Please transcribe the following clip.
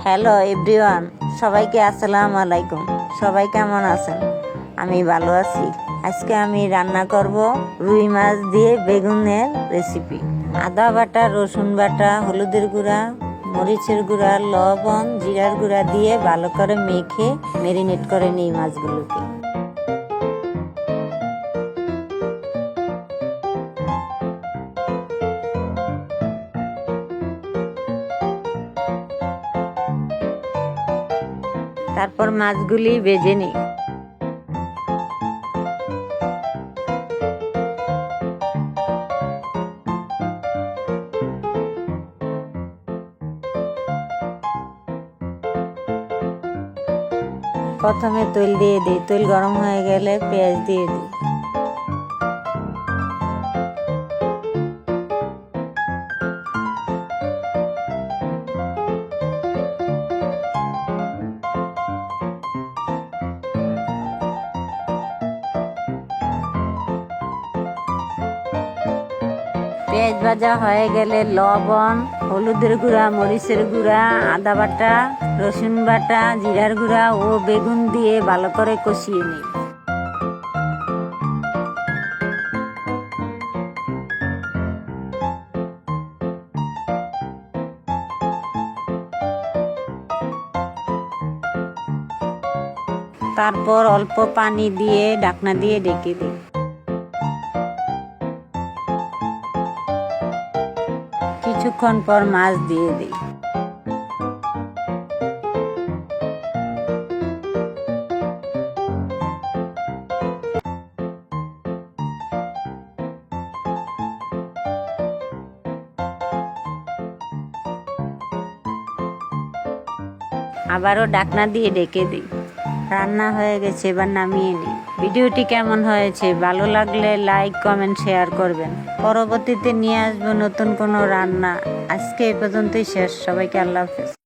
Hello everyone, সবাইকে আসসালামু আলাইকুম। সবাই কেমন আছেন? আমি ভালো আছি। আজকে আমি রান্না করব রুই মাছ দিয়ে বেগুনের রেসিপি। আদা বাটা, রসুন বাটা, হলুদের গুঁড়া, মরিচের গুঁড়া, লবণ, জিরার গুঁড়া দিয়ে ভালো করে মেখে ম্যারিনেট করে নিই মাছগুলোকে। তারপর মাছগুলি ভেজে নিই। প্রথমে তেল দিয়ে দিই, তেল গরম হয়ে গেলে পেঁয়াজ দিয়ে দিই। পেঁয়াজ ভাজা হয়ে গেলে লবণ, হলুদের গুঁড়া, মরিচের গুঁড়া, আদা বাটা, রসুন বাটা, জিরার গুঁড়া ও বেগুন দিয়ে ভালো করে কষিয়ে নিই। তারপর অল্প পানি দিয়ে ঢাকনা দিয়ে ঢেকে দিই। কিছুক্ষণ পর মাছ দিয়ে দিই। আবারও ঢাকনা দিয়ে ঢেকে দিই। রান্না হয়ে গেছে, এবার নামিয়ে নিই। ভিডিওটি কেমন হয়েছে? ভালো লাগলে লাইক, কমেন্ট, শেয়ার করবেন। পরবর্তীতে নিয়ে আসবো নতুন কোনো রান্না। আজকে এ পর্যন্তই শেষ। সবাইকে আল্লাহ হাফেজ।